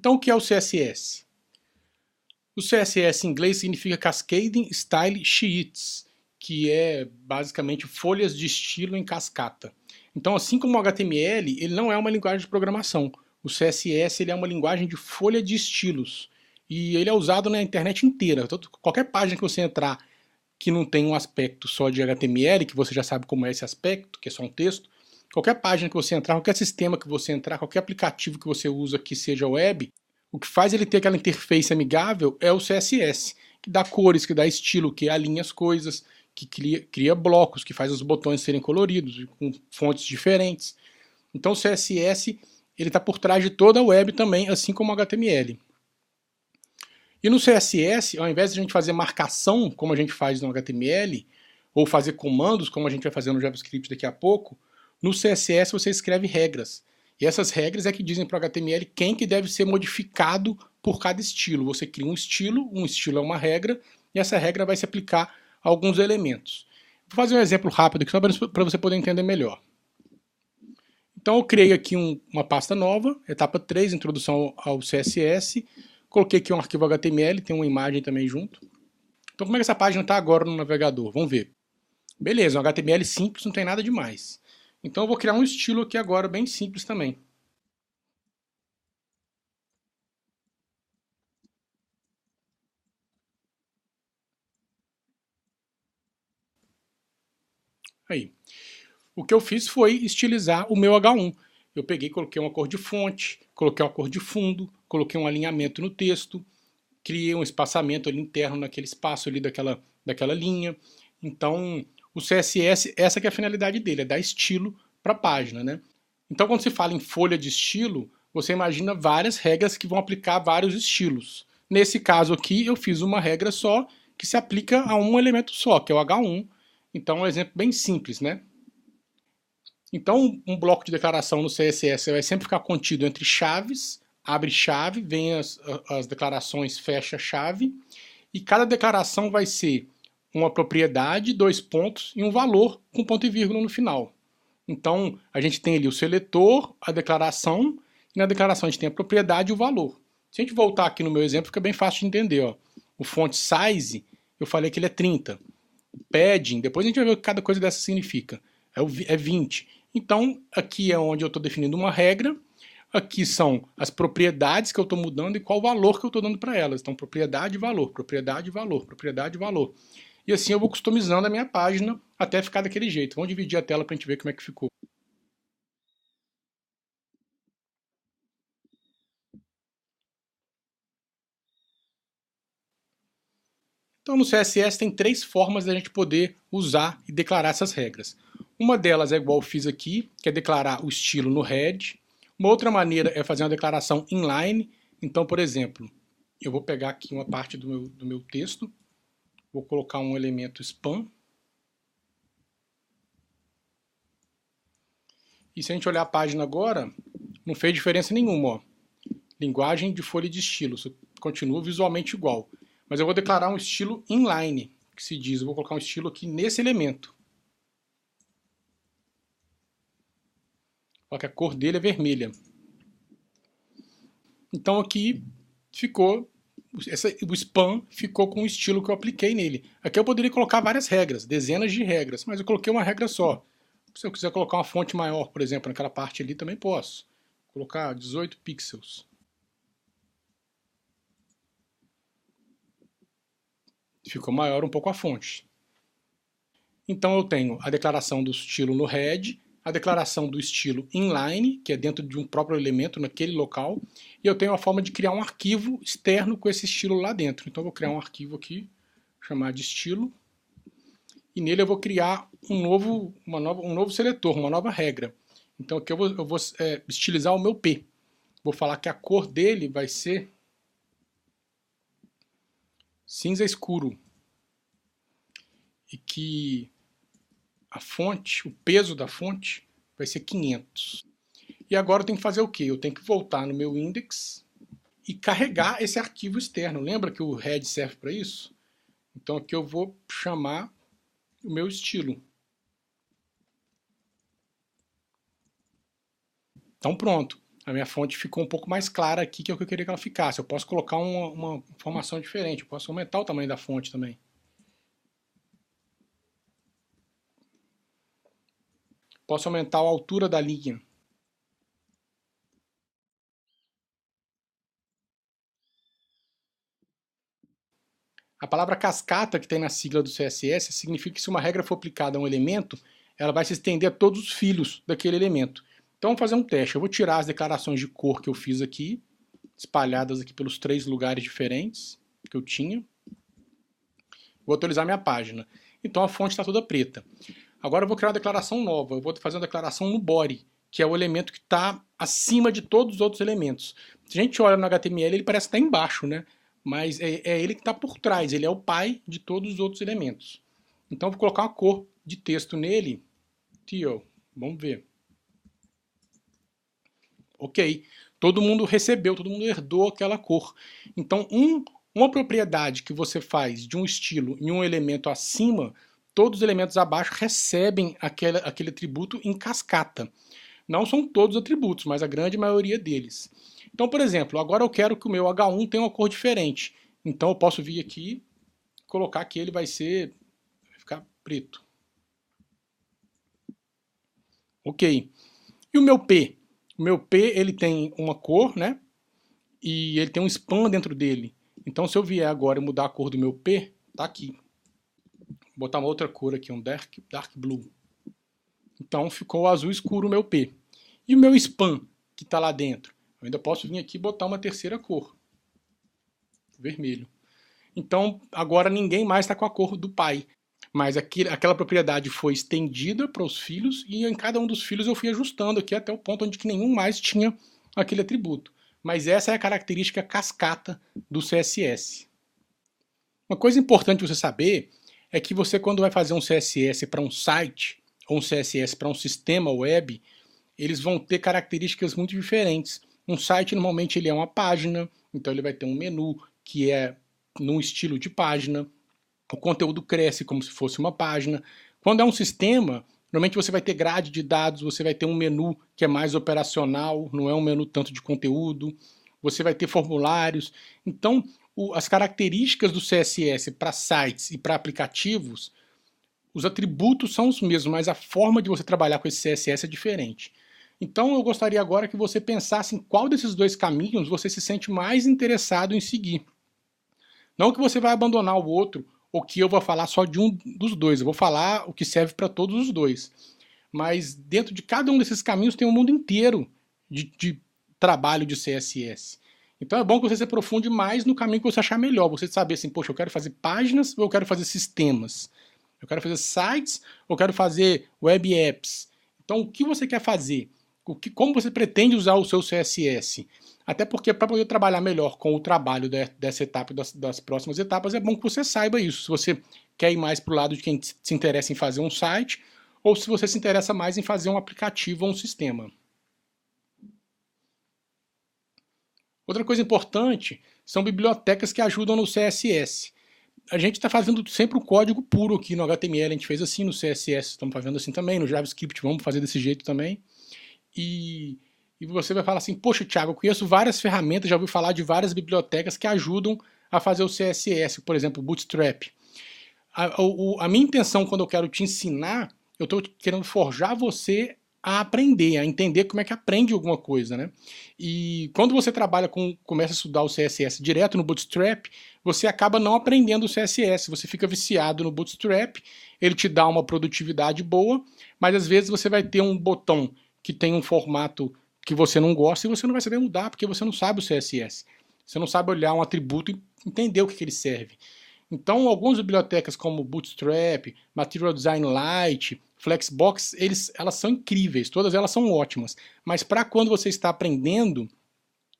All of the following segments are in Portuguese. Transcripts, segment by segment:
Então, o que é o CSS? O CSS em inglês significa Cascading Style Sheets, que é basicamente folhas de estilo em cascata. Então, assim como o HTML, ele não é uma linguagem de programação. O CSS ele é uma linguagem de folha de estilos. E ele é usado na internet inteira. Qualquer página que você entrar que não tem um aspecto só de HTML, que você já sabe como é esse aspecto, que é só um texto, qualquer página que você entrar, qualquer sistema que você entrar, qualquer aplicativo que você usa que seja web, o que faz ele ter aquela interface amigável é o CSS, que dá cores, que dá estilo, que alinha as coisas, que cria blocos, que faz os botões serem coloridos, com fontes diferentes. Então o CSS ele está por trás de toda a web também, assim como o HTML. E no CSS, ao invés de a gente fazer marcação, como a gente faz no HTML, ou fazer comandos, como a gente vai fazer no JavaScript daqui a pouco, no CSS você escreve regras. E essas regras é que dizem para o HTML quem que deve ser modificado por cada estilo. Você cria um estilo é uma regra, e essa regra vai se aplicar a alguns elementos. Vou fazer um exemplo rápido aqui, só para você poder entender melhor. Então eu criei aqui uma pasta nova, etapa 3, introdução ao CSS. Coloquei aqui um arquivo HTML, tem uma imagem também junto. Então como é que essa página está agora no navegador? Vamos ver. Beleza, um HTML simples, não tem nada demais. Então eu vou criar um estilo aqui agora, bem simples também. Aí. O que eu fiz foi estilizar o meu H1. Eu peguei, coloquei uma cor de fonte, coloquei uma cor de fundo, coloquei um alinhamento no texto, criei um espaçamento ali interno naquele espaço ali daquela linha. Então, o CSS, essa que é a finalidade dele, é dar estilo para a página, né? Então, quando se fala em folha de estilo, você imagina várias regras que vão aplicar a vários estilos. Nesse caso aqui, eu fiz uma regra só que se aplica a um elemento só, que é o H1. Então, é um exemplo bem simples, né? Então, um bloco de declaração no CSS vai sempre ficar contido entre chaves, abre chave, vem as declarações, fecha chave, e cada declaração vai ser uma propriedade, 2 pontos e um valor com ponto e vírgula no final. Então, a gente tem ali o seletor, a declaração, e na declaração a gente tem a propriedade e o valor. Se a gente voltar aqui no meu exemplo, fica bem fácil de entender. Ó. O font size, eu falei que ele é 30. Padding, depois a gente vai ver o que cada coisa dessa significa. É 20. Então, aqui é onde eu estou definindo uma regra. Aqui são as propriedades que eu estou mudando e qual o valor que eu estou dando para elas. Então, propriedade e valor, propriedade e valor, propriedade e valor. E assim eu vou customizando a minha página até ficar daquele jeito. Vamos dividir a tela para a gente ver como é que ficou. Então, no CSS tem 3 formas da gente poder usar e declarar essas regras. Uma delas é igual eu fiz aqui, que é declarar o estilo no head. Uma outra maneira é fazer uma declaração inline. Então, por exemplo, eu vou pegar aqui uma parte do meu texto, vou colocar um elemento spam. E se a gente olhar a página agora, não fez diferença nenhuma. Ó. Linguagem de folha de estilo, continua visualmente igual. Mas eu vou declarar um estilo inline, que se diz, eu vou colocar um estilo aqui nesse elemento. Olha que a cor dele é vermelha. Então aqui ficou, o spam ficou com o estilo que eu apliquei nele. Aqui eu poderia colocar várias regras, dezenas de regras, mas eu coloquei uma regra só. Se eu quiser colocar uma fonte maior, por exemplo, naquela parte ali, também posso. Vou colocar 18 pixels. Ficou maior um pouco a fonte. Então eu tenho a declaração do estilo no head, a declaração do estilo inline, que é dentro de um próprio elemento naquele local, e eu tenho a forma de criar um arquivo externo com esse estilo lá dentro. Então eu vou criar um arquivo aqui, chamar de estilo, e nele eu vou criar um novo seletor, uma nova regra. Então aqui eu vou estilizar o meu P. Vou falar que a cor dele vai ser cinza escuro. E que a fonte, o peso da fonte, vai ser 500. E agora eu tenho que fazer o quê? Eu tenho que voltar no meu index e carregar esse arquivo externo. Lembra que o head serve para isso? Então aqui eu vou chamar o meu estilo. Então pronto. A minha fonte ficou um pouco mais clara aqui, que é o que eu queria que ela ficasse. Eu posso colocar uma informação diferente, eu posso aumentar o tamanho da fonte também. Posso aumentar a altura da linha. A palavra cascata que tem na sigla do CSS significa que se uma regra for aplicada a um elemento, ela vai se estender a todos os filhos daquele elemento. Então vamos fazer um teste. Eu vou tirar as declarações de cor que eu fiz aqui, espalhadas aqui pelos 3 lugares diferentes que eu tinha. Vou atualizar minha página. Então a fonte está toda preta. Agora eu vou criar uma declaração nova. Eu vou fazer uma declaração no body, que é o elemento que está acima de todos os outros elementos. Se a gente olha no HTML, ele parece estar embaixo, né? Mas é ele que está por trás, ele é o pai de todos os outros elementos. Então eu vou colocar uma cor de texto nele, teal, vamos ver. Ok, todo mundo recebeu, todo mundo herdou aquela cor. Então uma propriedade que você faz de um estilo em um elemento acima, todos os elementos abaixo recebem aquele atributo em cascata. Não são todos os atributos, mas a grande maioria deles. Então, por exemplo, agora eu quero que o meu H1 tenha uma cor diferente. Então eu posso vir aqui, colocar que ele vai ficar preto. Ok. E o meu P? O meu P ele tem uma cor, né? E ele tem um span dentro dele. Então se eu vier agora e mudar a cor do meu P, tá aqui. Vou botar uma outra cor aqui, um dark blue. Então ficou azul escuro o meu P. E o meu span, que está lá dentro? Eu ainda posso vir aqui e botar uma terceira cor. Vermelho. Então, agora ninguém mais está com a cor do pai. Mas aquela propriedade foi estendida para os filhos e em cada um dos filhos eu fui ajustando aqui até o ponto onde que nenhum mais tinha aquele atributo. Mas essa é a característica cascata do CSS. Uma coisa importante você saber é que você, quando vai fazer um CSS para um site ou um CSS para um sistema web, eles vão ter características muito diferentes. Um site, normalmente, ele é uma página, então ele vai ter um menu que é num estilo de página. O conteúdo cresce como se fosse uma página. Quando é um sistema, normalmente você vai ter grade de dados, você vai ter um menu que é mais operacional, não é um menu tanto de conteúdo. Você vai ter formulários. Então, as características do CSS para sites e para aplicativos, os atributos são os mesmos, mas a forma de você trabalhar com esse CSS é diferente. Então eu gostaria agora que você pensasse em qual desses dois caminhos você se sente mais interessado em seguir. Não que você vai abandonar o outro, ou que eu vou falar só de um dos dois. Eu vou falar o que serve para todos os dois. Mas dentro de cada um desses caminhos tem um mundo inteiro de trabalho de CSS. Então é bom que você se aprofunde mais no caminho que você achar melhor. Você saber assim, poxa, eu quero fazer páginas ou eu quero fazer sistemas? Eu quero fazer sites ou eu quero fazer web apps? Então o que você quer fazer? Como você pretende usar o seu CSS? Até porque para poder trabalhar melhor com o trabalho dessa etapa e das próximas etapas, é bom que você saiba isso. Se você quer ir mais para o lado de quem se interessa em fazer um site, ou se você se interessa mais em fazer um aplicativo ou um sistema. Outra coisa importante são bibliotecas que ajudam no CSS. A gente está fazendo sempre o código puro aqui no HTML, a gente fez assim no CSS, estamos fazendo assim também, no JavaScript vamos fazer desse jeito também. E você vai falar assim, poxa, Thiago, eu conheço várias ferramentas, já ouvi falar de várias bibliotecas que ajudam a fazer o CSS, por exemplo, o Bootstrap. A minha intenção quando eu quero te ensinar, eu estou querendo forjar você a aprender, a entender como é que aprende alguma coisa, né? E quando você começa a estudar o CSS direto no Bootstrap, você acaba não aprendendo o CSS, você fica viciado no Bootstrap, ele te dá uma produtividade boa, mas às vezes você vai ter um botão que tem um formato que você não gosta e você não vai saber mudar, porque você não sabe o CSS. Você não sabe olhar um atributo e entender o que ele serve. Então, algumas bibliotecas como Bootstrap, Material Design Lite, Flexbox, elas são incríveis, todas elas são ótimas. Mas para quando você está aprendendo,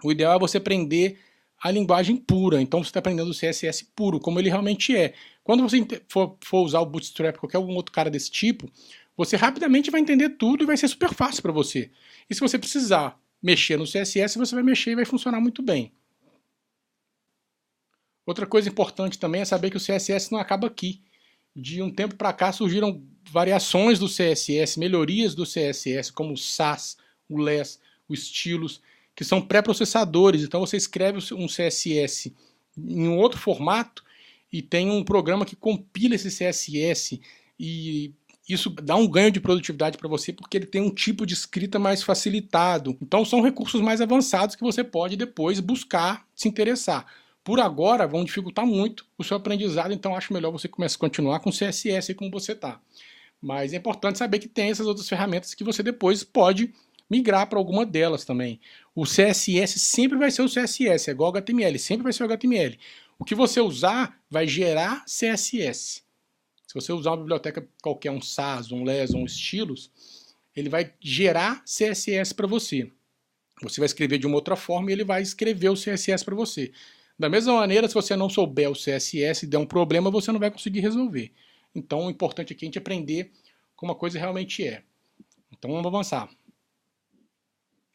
o ideal é você aprender a linguagem pura. Então você está aprendendo o CSS puro, como ele realmente é. Quando você for usar o Bootstrap, qualquer algum outro cara desse tipo, você rapidamente vai entender tudo e vai ser super fácil para você. E se você precisar mexer no CSS, você vai mexer e vai funcionar muito bem. Outra coisa importante também é saber que o CSS não acaba aqui. De um tempo para cá surgiram variações do CSS, melhorias do CSS, como o Sass, o Less, o Stylus, que são pré-processadores. Então você escreve um CSS em um outro formato e tem um programa que compila esse CSS, e isso dá um ganho de produtividade para você porque ele tem um tipo de escrita mais facilitado. Então são recursos mais avançados que você pode depois buscar se interessar. Por agora vão dificultar muito o seu aprendizado, então acho melhor você começar a continuar com CSS como você está. Mas é importante saber que tem essas outras ferramentas que você depois pode migrar para alguma delas também. O CSS sempre vai ser o CSS, é igual ao HTML, sempre vai ser o HTML. O que você usar vai gerar CSS. Se você usar uma biblioteca qualquer, um SAS, um LESS, um Stylus, ele vai gerar CSS para você. Você vai escrever de uma outra forma e ele vai escrever o CSS para você. Da mesma maneira, se você não souber o CSS e der um problema, você não vai conseguir resolver. Então, o importante aqui é a gente aprender como a coisa realmente é. Então, vamos avançar.